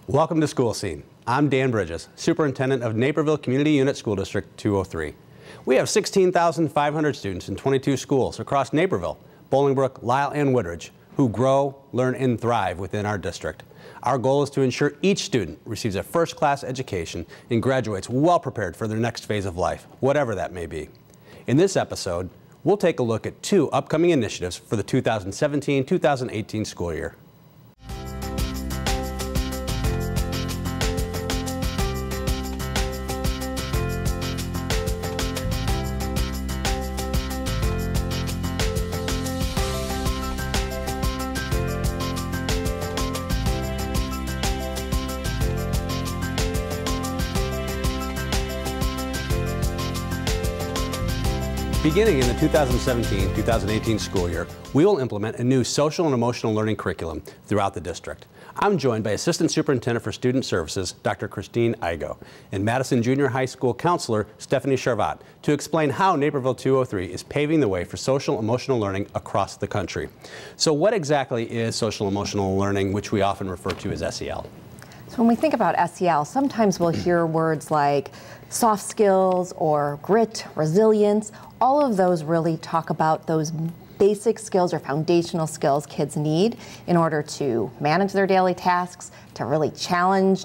Welcome to School Scene. I'm Dan Bridges, Superintendent of Naperville Community Unit School District 203. We have 16,500 students in 22 schools across Naperville, Bolingbrook, Lisle, and Woodridge who grow, learn, and thrive within our district. Our goal is to ensure each student receives a first-class education and graduates well prepared for their next phase of life, whatever that may be. In this episode, we'll take a look at two upcoming initiatives for the 2017-2018 school year. Beginning in the 2017-2018 school year, we will implement a new social and emotional learning curriculum throughout the district. I'm joined by Assistant Superintendent for Student Services, Dr. Christine Igo, and Madison Junior High School Counselor, Stephanie Charvat, to explain how Naperville 203 is paving the way for social emotional learning across the country. So what exactly is social emotional learning, which we often refer to as SEL? So when we think about SEL, sometimes we'll hear words like soft skills or grit, resilience. All of those really talk about those basic skills or foundational skills kids need in order to manage their daily tasks, to really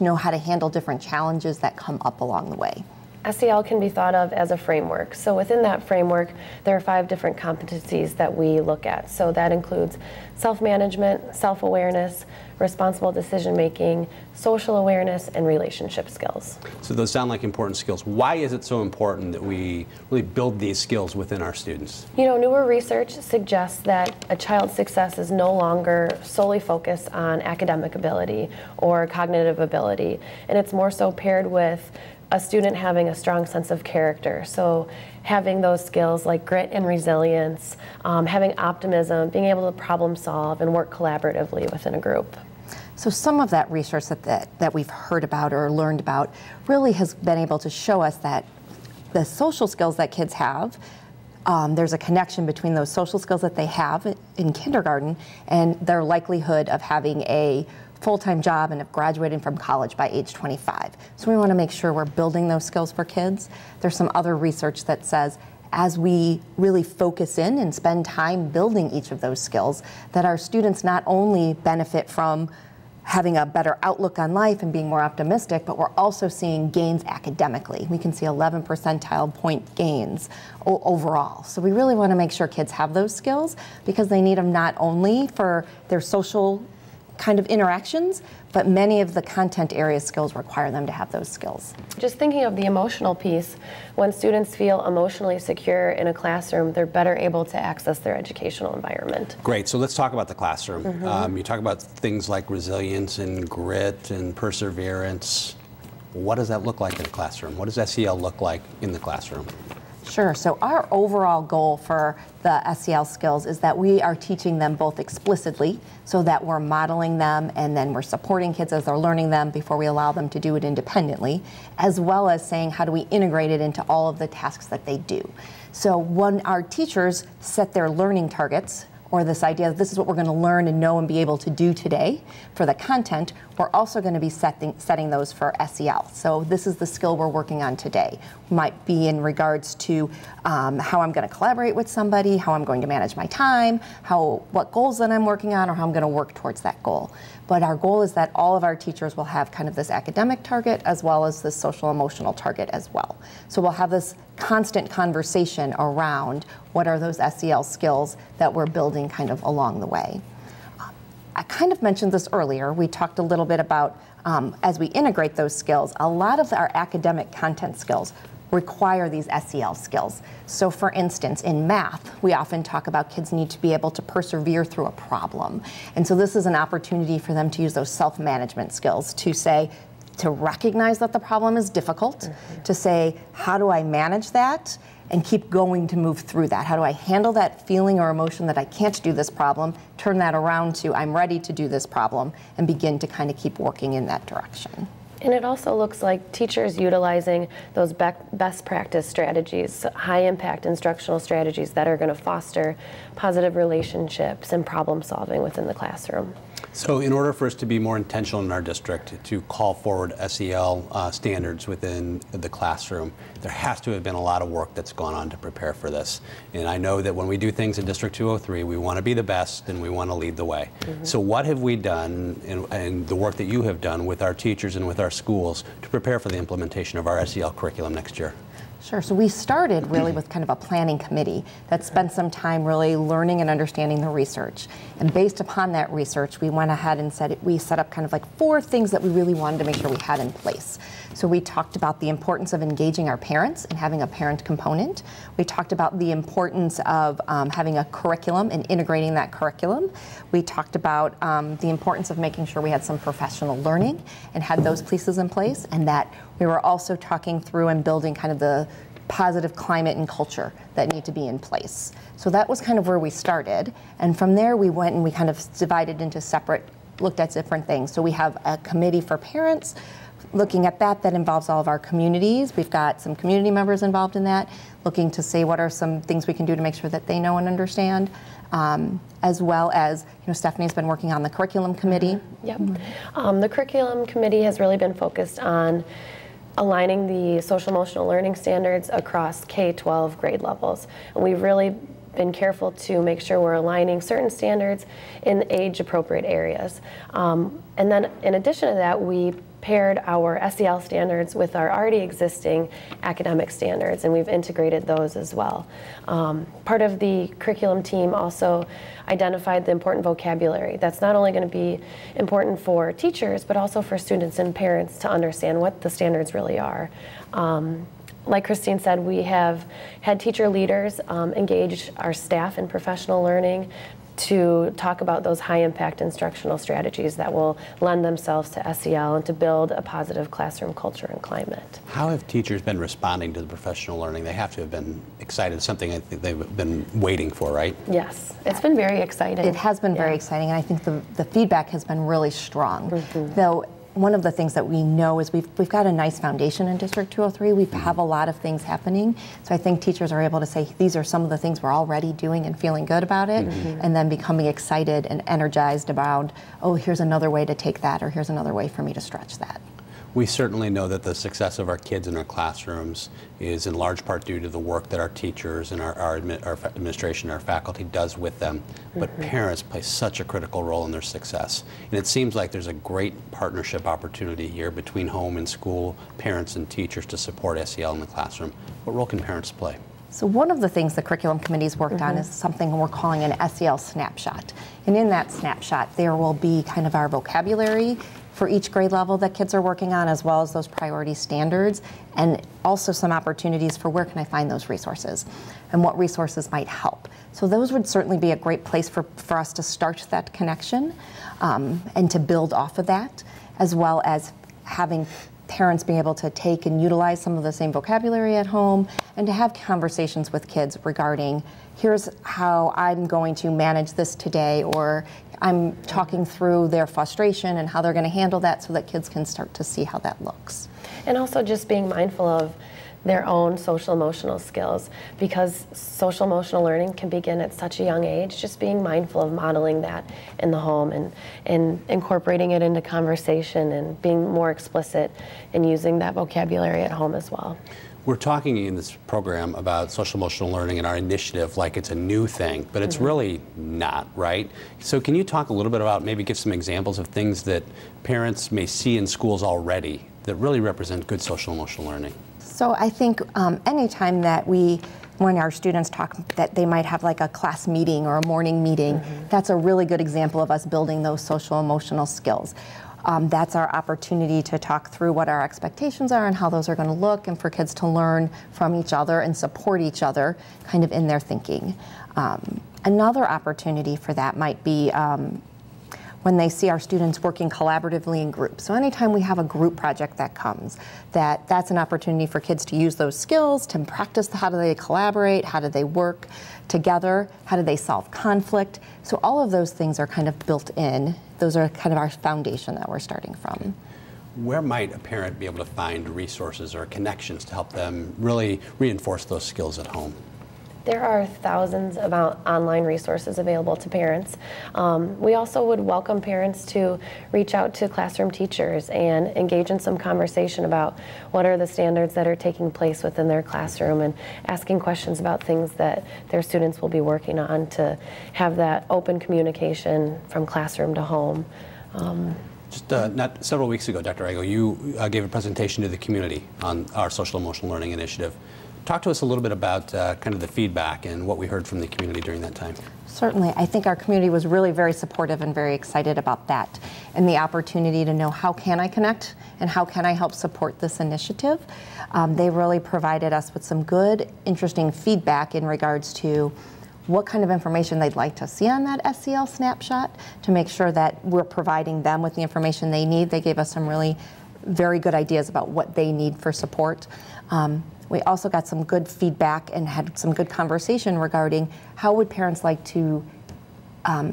know how to handle different challenges that come up along the way. SEL can be thought of as a framework. So within that framework, there are 5 different competencies that we look at. So that includes self-management, self-awareness, responsible decision-making, social awareness, and relationship skills. So those sound like important skills. Why is it so important that we really build these skills within our students? You know, newer research suggests that a child's success is no longer solely focused on academic ability or cognitive ability, and it's more so paired with a student having a strong sense of character. So having those skills like grit and resilience, having optimism, being able to problem solve and work collaboratively within a group. So some of that research that we've heard about or learned about really has been able to show us that the social skills that kids have, there's a connection between those social skills that they have in kindergarten and their likelihood of having a full-time job and of graduating from college by age 25. So we want to make sure we're building those skills for kids. There's some other research that says as we really focus in and spend time building each of those skills, that our students not only benefit from having a better outlook on life and being more optimistic, but we're also seeing gains academically. We can see 11 percentile point gains overall. So we really want to make sure kids have those skills because they need them not only for their social kind of interactions, but many of the content area skills require them to have those skills. Just thinking of the emotional piece, when students feel emotionally secure in a classroom, they're better able to access their educational environment. Great, so let's talk about the classroom. You talk about things like resilience and grit and perseverance. What does that look like in a classroom? What does SEL look like in the classroom? Sure. So our overall goal for the SEL skills is that we are teaching them both explicitly, so that we're modeling them and then we're supporting kids as they're learning them before we allow them to do it independently, as well as saying how do we integrate it into all of the tasks that they do. So when our teachers set their learning targets, or this idea that this is what we're going to learn and know and be able to do today for the content, we're also going to be setting those for SEL. So this is the skill we're working on today. Might be in regards to how I'm going to collaborate with somebody, how I'm going to manage my time, what goals that I'm working on, or how I'm going to work towards that goal. But our goal is that all of our teachers will have kind of this academic target as well as this social emotional target as well. So we'll have this constant conversation around what are those SEL skills that we're building kind of along the way. I kind of mentioned this earlier. We talked a little bit about as we integrate those skills, a lot of our academic content skills require these SEL skills. So for instance, in math, we often talk about kids need to be able to persevere through a problem. And so this is an opportunity for them to use those self-management skills to recognize that the problem is difficult, to say, how do I manage that and keep going to move through that? How do I handle that feeling or emotion that I can't do this problem, turn that around to I'm ready to do this problem, and begin to kind of keep working in that direction. And it also looks like teachers utilizing those best practice strategies, high impact instructional strategies that are going to foster positive relationships and problem solving within the classroom. So in order for us to be more intentional in our district to call forward SEL standards within the classroom, there has to have been a lot of work that's gone on to prepare for this. And I know that when we do things in District 203, we want to be the best and we want to lead the way. So what have we done and the work that you have done with our teachers and with our schools to prepare for the implementation of our SEL curriculum next year? Sure. So we started really with kind of a planning committee that spent some time really learning and understanding the research. And based upon that research, we went ahead and we set up kind of like 4 things that we really wanted to make sure we had in place. So we talked about the importance of engaging our parents and having a parent component. We talked about the importance of having a curriculum and integrating that curriculum. We talked about the importance of making sure we had some professional learning and had those pieces in place, and that we were also talking through and building kind of the positive climate and culture that need to be in place. So that was kind of where we started. And from there we went and we kind of divided into looked at different things. So we have a committee for parents, looking at that involves all of our communities. We've got some community members involved in that, looking to see what are some things we can do to make sure that they know and understand. As well as, Stephanie's been working on the curriculum committee. Yep. The curriculum committee has really been focused on aligning the social emotional learning standards across K-12 grade levels. And we've really been careful to make sure we're aligning certain standards in age-appropriate areas. And then in addition to that, we paired our SEL standards with our already existing academic standards, and we've integrated those as well. Part of the curriculum team also identified the important vocabulary. That's not only going to be important for teachers, but also for students and parents to understand what the standards really are. Like Christine said, we have had teacher leaders engage our staff in professional learning to talk about those high-impact instructional strategies that will lend themselves to SEL and to build a positive classroom culture and climate. How have teachers been responding to the professional learning? They have to have been excited, something I think they've been waiting for, right? Yes, it's been very exciting. It has been very exciting, and I think the feedback has been really strong. Though one of the things that we know is we've got a nice foundation in District 203. We have a lot of things happening. So I think teachers are able to say, these are some of the things we're already doing and feeling good about it, and then becoming excited and energized about, oh, here's another way to take that, or here's another way for me to stretch that. We certainly know that the success of our kids in our classrooms is in large part due to the work that our teachers and our administration, our faculty does with them. But parents play such a critical role in their success. And it seems like there's a great partnership opportunity here between home and school, parents and teachers to support SEL in the classroom. What role can parents play? So one of the things the curriculum committee's worked on is something we're calling an SEL snapshot. And in that snapshot, there will be kind of our vocabulary for each grade level that kids are working on, as well as those priority standards, and also some opportunities for where can I find those resources and what resources might help. So those would certainly be a great place for us to start that connection and to build off of that, as well as having parents being able to take and utilize some of the same vocabulary at home, and to have conversations with kids regarding, here's how I'm going to manage this today, or I'm talking through their frustration and how they're going to handle that, so that kids can start to see how that looks. And also just being mindful of their own social emotional skills, because social emotional learning can begin at such a young age. Just being mindful of modeling that in the home and incorporating it into conversation and being more explicit in using that vocabulary at home as well. We're talking in this program about social emotional learning and our initiative like it's a new thing, but it's really not, right? So can you talk a little bit about, maybe give some examples of things that parents may see in schools already that really represent good social emotional learning? So I think anytime that when our students talk that they might have like a class meeting or a morning meeting, that's a really good example of us building those social emotional skills. That's our opportunity to talk through what our expectations are and how those are going to look, and for kids to learn from each other and support each other kind of in their thinking. Another opportunity for that might be when they see our students working collaboratively in groups. So anytime we have a group project that comes, that's an opportunity for kids to use those skills, to practice how do they collaborate, how do they work together, how do they solve conflict. So all of those things are kind of built in. Those are kind of our foundation that we're starting from. Where might a parent be able to find resources or connections to help them really reinforce those skills at home? There are thousands of online resources available to parents. We also would welcome parents to reach out to classroom teachers and engage in some conversation about what are the standards that are taking place within their classroom, and asking questions about things that their students will be working on to have that open communication from classroom to home. Not several weeks ago, Dr. Igo, you gave a presentation to the community on our social emotional learning initiative. Talk to us a little bit about kind of the feedback and what we heard from the community during that time. Certainly. I think our community was really very supportive and very excited about that, and the opportunity to know how can I connect and how can I help support this initiative. They really provided us with some good, interesting feedback in regards to what kind of information they'd like to see on that SEL snapshot to make sure that we're providing them with the information they need. They gave us some really very good ideas about what they need for support. We also got some good feedback and had some good conversation regarding how would parents like to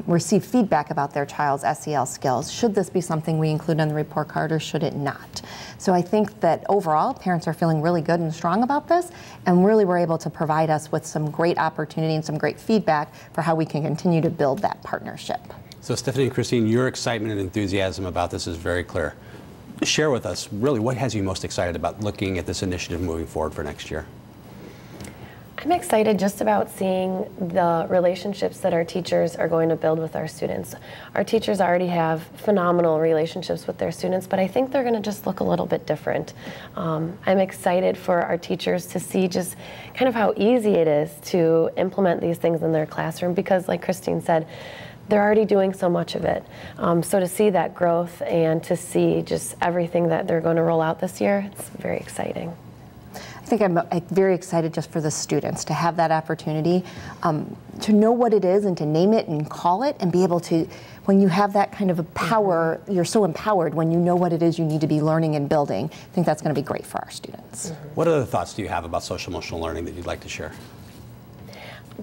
receive feedback about their child's SEL skills. Should this be something we include on the report card, or should it not? So I think that overall parents are feeling really good and strong about this, and really were able to provide us with some great opportunity and some great feedback for how we can continue to build that partnership. So Stephanie and Christine, your excitement and enthusiasm about this is very clear. Share with us, really, what has you most excited about looking at this initiative moving forward for next year? I'm excited just about seeing the relationships that our teachers are going to build with our students. Our teachers already have phenomenal relationships with their students, but I think they're going to just look a little bit different. I'm excited for our teachers to see just kind of how easy it is to implement these things in their classroom, because like Christine said, they're already doing so much of it. So to see that growth and to see just everything that they're going to roll out this year, it's very exciting. I think I'm very excited just for the students to have that opportunity to know what it is and to name it and call it, and be able to, when you have that kind of a power, you're so empowered when you know what it is you need to be learning and building. I think that's going to be great for our students. What other thoughts do you have about social emotional learning that you'd like to share?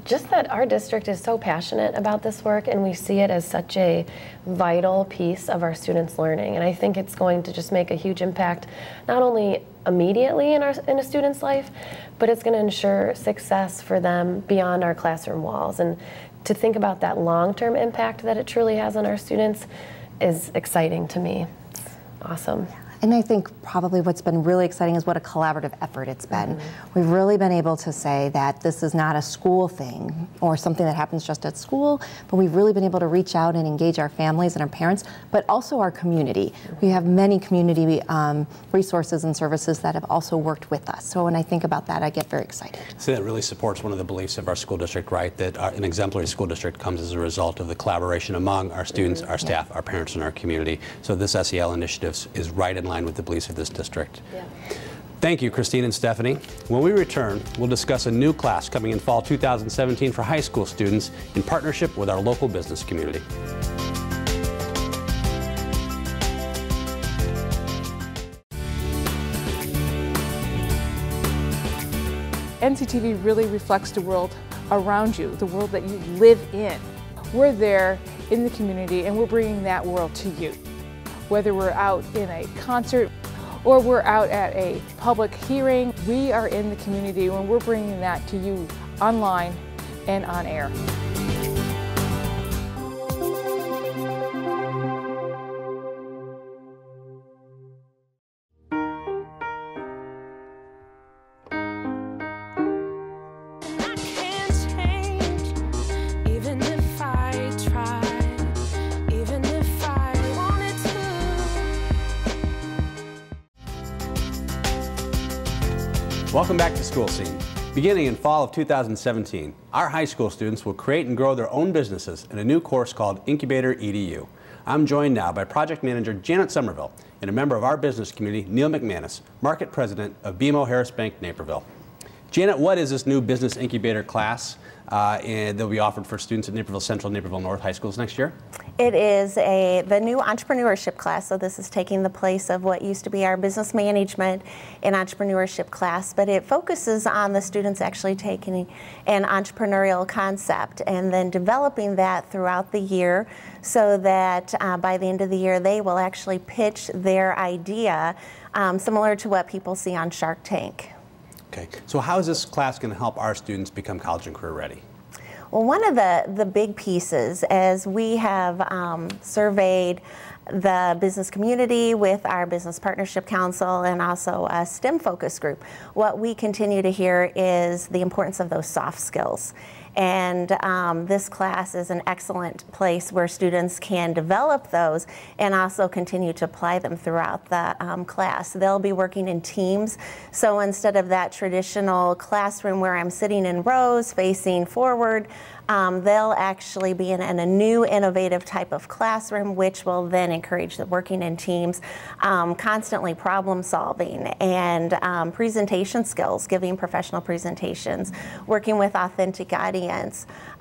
Just that our district is so passionate about this work, and we see it as such a vital piece of our students' learning. And I think it's going to just make a huge impact, not only immediately in a student's life, but it's going to ensure success for them beyond our classroom walls. And to think about that long-term impact that it truly has on our students is exciting to me. It's awesome. And I think probably what's been really exciting is what a collaborative effort it's been. We've really been able to say that this is not a school thing or something that happens just at school, but we've really been able to reach out and engage our families and our parents, but also our community. We have many community resources and services that have also worked with us. So when I think about that, I get very excited. So that really supports one of the beliefs of our school district, right? That an exemplary school district comes as a result of the collaboration among our students, our staff, our parents, and our community. So this SEL initiative is right in line with the beliefs of this district. Thank you, Christine and Stephanie. When we return, we'll discuss a new class coming in fall 2017 for high school students in partnership with our local business community. NCTV really reflects the world around you, the world that you live in. We're there in the community, and we're bringing that world to you. Whether we're out in a concert or we're out at a public hearing, we are in the community when we're bringing that to you online and on air. Welcome back to School Scene. Beginning in fall of 2017, our high school students will create and grow their own businesses in a new course called Incubator EDU. I'm joined now by Project Manager Janet Somerville and a member of our business community, Neil McManus, Market President of BMO Harris Bank, Naperville. Janet, what is this new Business Incubator class that will be offered for students at Naperville Central and Naperville North High Schools next year? It is the new entrepreneurship class, so this is taking the place of what used to be our business management and entrepreneurship class, but it focuses on the students actually taking an entrepreneurial concept and then developing that throughout the year so that by the end of the year they will actually pitch their idea similar to what people see on Shark Tank. Okay, so how is this class going to help our students become college and career ready? Well, one of the big pieces, as we have surveyed the business community with our Business Partnership Council and also a STEM focus group, what we continue to hear is the importance of those soft skills. And this class is an excellent place where students can develop those and also continue to apply them throughout the class. They'll be working in teams, so instead of that traditional classroom where I'm sitting in rows facing forward, they'll actually be in a new innovative type of classroom, which will then encourage the working in teams, constantly problem solving, and presentation skills, giving professional presentations, working with authentic audience,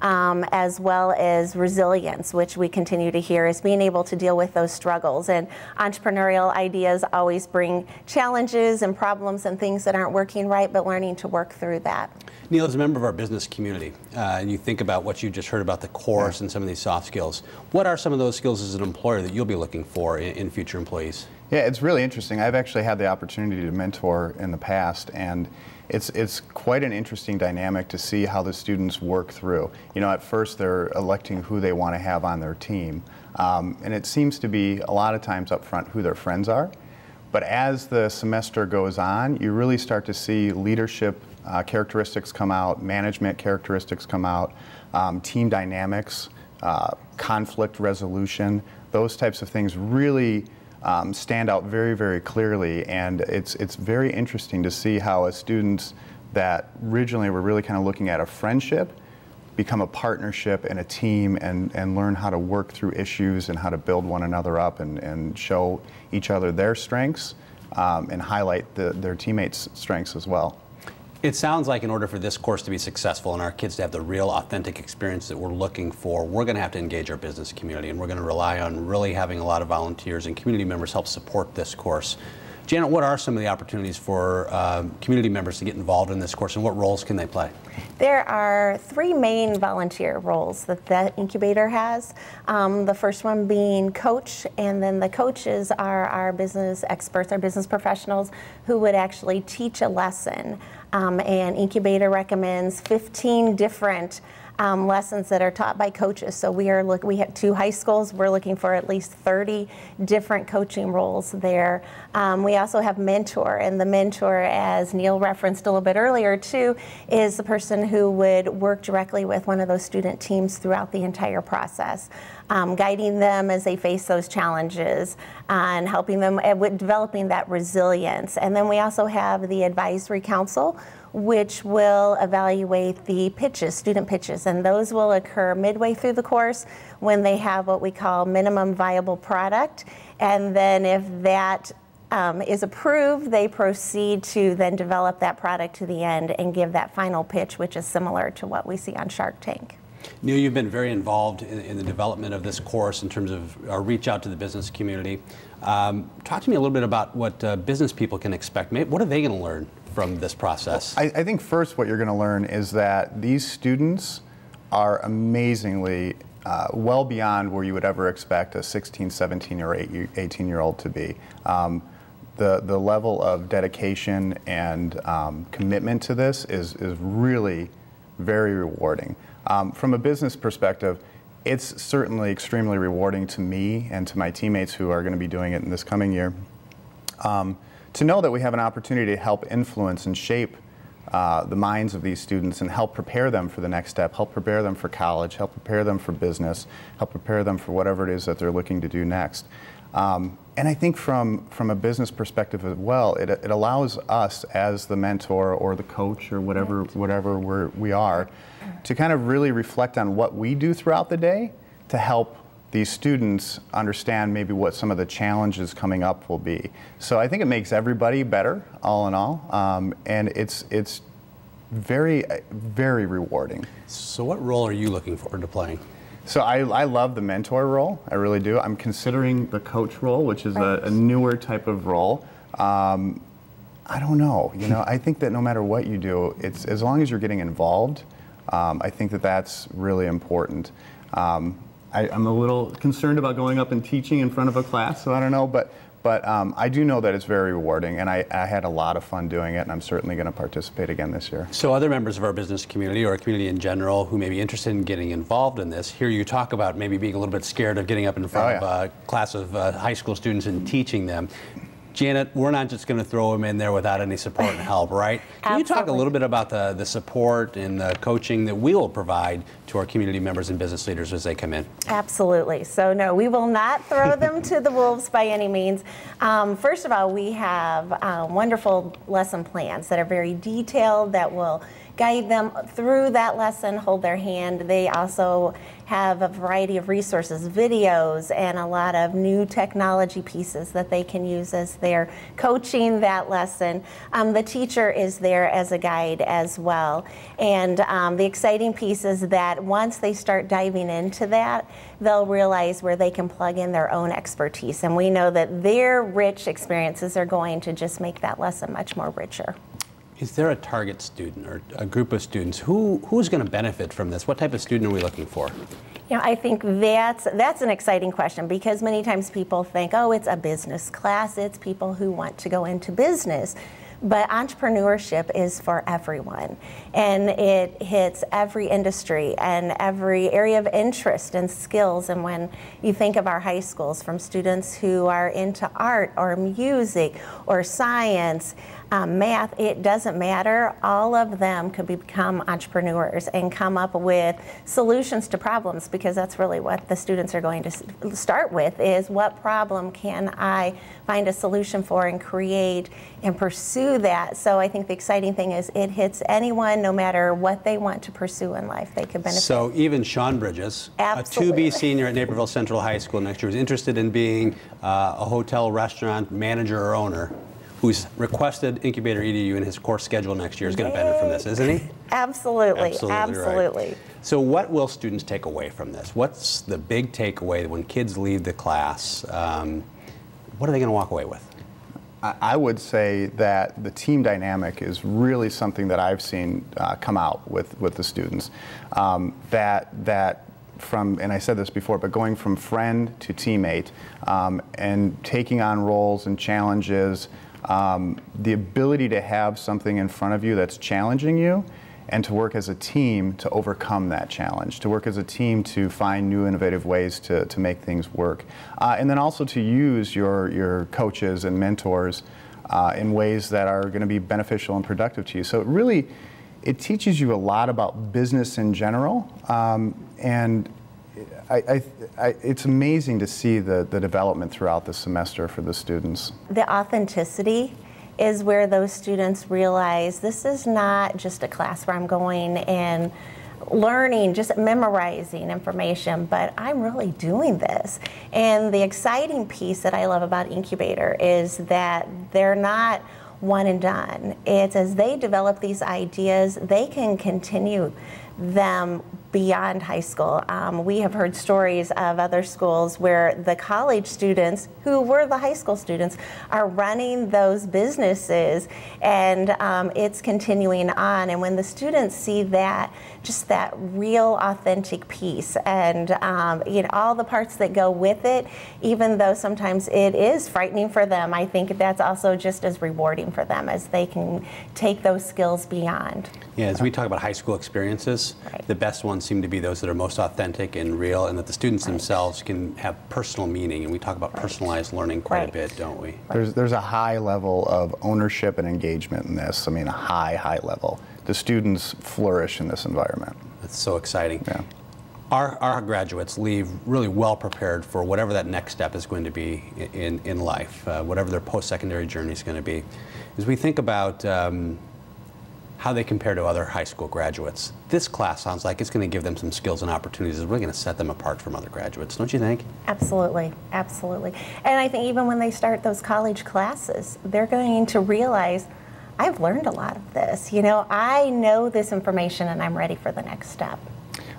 as well as resilience, which we continue to hear is being able to deal with those struggles. And entrepreneurial ideas always bring challenges and problems and things that aren't working right, but learning to work through that. Neil, as a member of our business community, and you think about what you just heard about the course and some of these soft skills, what are some of those skills as an employer that you'll be looking for in future employees? Yeah, it's really interesting. I've actually had the opportunity to mentor in the past, and it's quite an interesting dynamic to see how the students work through. You know, at first they're electing who they want to have on their team, and it seems to be a lot of times up front who their friends are. But as the semester goes on, you really start to see leadership characteristics come out, management characteristics come out, team dynamics, conflict resolution, those types of things really stand out very, very clearly. And it's very interesting to see how students that originally were really kind of looking at a friendship become a partnership and a team, and learn how to work through issues and how to build one another up and show each other their strengths and highlight their teammates' strengths as well. It sounds like in order for this course to be successful and our kids to have the real authentic experience that we're looking for, we're going to have to engage our business community, and we're going to rely on really having a lot of volunteers and community members help support this course. Janet, what are some of the opportunities for community members to get involved in this course, and what roles can they play? There are 3 main volunteer roles that the Incubator has. The first one being coach, and then the coaches are our business experts, our business professionals who would actually teach a lesson. And Incubator recommends 15 different lessons that are taught by coaches. So we have 2 high schools. We're looking for at least 30 different coaching roles there. We also have mentor, and the mentor, as Neil referenced a little bit earlier too, is the person who would work directly with one of those student teams throughout the entire process, guiding them as they face those challenges and helping them with developing that resilience. And then we also have the advisory council, which will evaluate the pitches, student pitches, and those will occur midway through the course when they have what we call minimum viable product. And then if that is approved, they proceed to then develop that product to the end and give that final pitch, which is similar to what we see on Shark Tank. Neil, you've been very involved in the development of this course in terms of our reach out to the business community. Talk to me a little bit about what business people can expect. What are they going to learn from this process? Well, I think first what you're going to learn is that these students are amazingly well beyond where you would ever expect a 16, 17, or 18-year-old to be. The level of dedication and commitment to this is really very rewarding. From a business perspective, it's certainly extremely rewarding to me and to my teammates who are going to be doing it in this coming year, to know that we have an opportunity to help influence and shape the minds of these students and help prepare them for the next step, help prepare them for college, help prepare them for business, help prepare them for whatever it is that they're looking to do next. And I think from a business perspective as well, it allows us as the mentor or the coach or whatever we are to kind of really reflect on what we do throughout the day to help these students understand maybe what some of the challenges coming up will be. So I think it makes everybody better, all in all, and it's very, very rewarding. So what role are you looking forward to playing? So I love the mentor role, I really do. I'm considering the coach role, which is a newer type of role. I don't know, I think that no matter what you do, it's as long as you're getting involved, I think that that's really important. I'm a little concerned about going up and teaching in front of a class, so I don't know, but But I do know that it's very rewarding, and I had a lot of fun doing it, and I'm certainly going to participate again this year. So other members of our business community, or our community in general, who may be interested in getting involved in this, hear you talk about maybe being a little bit scared of getting up in front of a class of high school students and teaching them. Janet, we're not just going to throw them in there without any support and help, right? Can you talk a little bit about the support and the coaching that we will provide to our community members and business leaders as they come in? Absolutely. So no, we will not throw them to the wolves by any means. First of all, we have wonderful lesson plans that are very detailed, that will guide them through that lesson, hold their hand. They also have a variety of resources, videos, and a lot of new technology pieces that they can use as they're coaching that lesson. The teacher is there as a guide as well. And the exciting piece is that once they start diving into that, they'll realize where they can plug in their own expertise. And we know that their rich experiences are going to just make that lesson much more richer. Is there a target student or a group of students who's going to benefit from this? What type of student are we looking for? You know, I think that's an exciting question, because many times people think, oh, it's a business class, it's people who want to go into business. But entrepreneurship is for everyone, and it hits every industry and every area of interest and skills. And when you think of our high schools, from students who are into art or music or science, math, it doesn't matter. All of them could become entrepreneurs and come up with solutions to problems, because that's really what the students are going to start with, is what problem can I find a solution for and create and pursue that. So I think the exciting thing is it hits anyone, no matter what they want to pursue in life. They could benefit. So even Sean Bridges, Absolutely. a 2B senior at Naperville Central High School next year, is interested in being a hotel restaurant manager or owner, who's requested Incubator EDU in his course schedule next year, is going to benefit from this, isn't he? Absolutely, absolutely. Right. So what will students take away from this? What's the big takeaway when kids leave the class? What are they going to walk away with? I would say that the team dynamic is really something that I've seen come out with the students. That from, and I said this before, but going from friend to teammate, and taking on roles and challenges, the ability to have something in front of you that's challenging you, and to work as a team to overcome that challenge, to work as a team to find new innovative ways to make things work. And then also to use your coaches and mentors in ways that are going to be beneficial and productive to you. So it teaches you a lot about business in general, and it's amazing to see the development throughout the semester for the students. The authenticity is where those students realize this is not just a class where I'm going and learning, just memorizing information, but I'm really doing this. And the exciting piece that I love about Incubator is that they're not one and done. It's as they develop these ideas, they can continue them beyond high school. We have heard stories of other schools where the college students who were the high school students are running those businesses, and it's continuing on. And when the students see that, just that real authentic piece, and you know, all the parts that go with it, even though sometimes it is frightening for them, I think that's also just as rewarding for them as they can take those skills beyond. Yeah, as we talk about high school experiences, right, the best ones seem to be those that are most authentic and real, and that the students themselves can have personal meaning. And we talk about personalized learning quite a bit, don't we? There's a high level of ownership and engagement in this. I mean, a high level. The students flourish in this environment. That's so exciting. Yeah. Our graduates leave really well prepared for whatever that next step is going to be in life, whatever their post-secondary journey is going to be. As we think about how they compare to other high school graduates, this class sounds like it's going to give them some skills and opportunities that's really going to set them apart from other graduates, don't you think? Absolutely, absolutely. And I think even when they start those college classes, they're going to realize, I've learned a lot of this. You know, I know this information and I'm ready for the next step.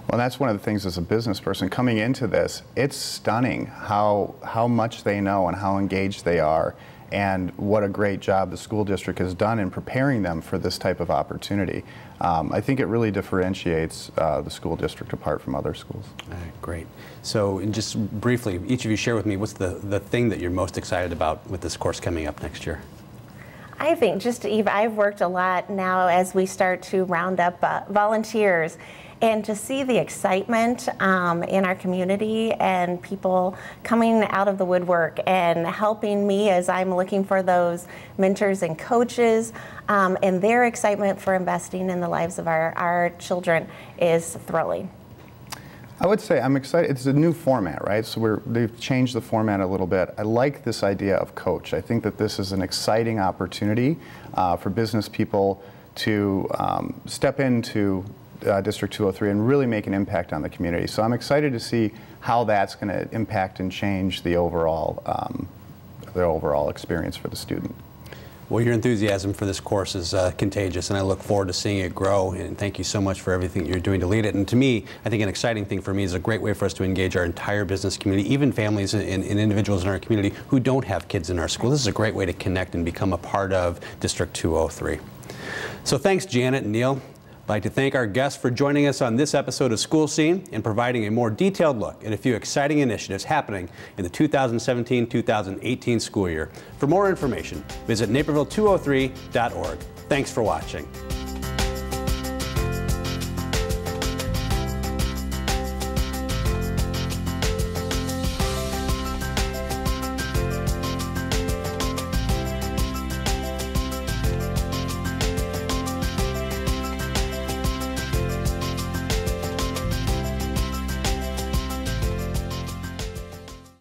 Well, that's one of the things as a business person coming into this, it's stunning how much they know and how engaged they are, and what a great job the school district has done in preparing them for this type of opportunity. I think it really differentiates the school district apart from other schools. Great. So just briefly, each of you share with me, what's the thing that you're most excited about with this course coming up next year? I think just Eve, I've worked a lot now as we start to round up volunteers, and to see the excitement in our community and people coming out of the woodwork and helping me as I'm looking for those mentors and coaches, and their excitement for investing in the lives of our children is thrilling. I would say I'm excited. It's a new format, right? So they've changed the format a little bit. I like this idea of coach. I think that this is an exciting opportunity for business people to step into District 203 and really make an impact on the community. So I'm excited to see how that's going to impact and change the overall experience for the student. Well, your enthusiasm for this course is contagious, and I look forward to seeing it grow, and thank you so much for everything you're doing to lead it. And to me, I think an exciting thing for me is a great way for us to engage our entire business community, even families and individuals in our community who don't have kids in our school. This is a great way to connect and become a part of District 203. So thanks, Janet and Neil. I'd like to thank our guests for joining us on this episode of School Scene and providing a more detailed look at a few exciting initiatives happening in the 2017-2018 school year. For more information, visit naperville203.org. Thanks for watching.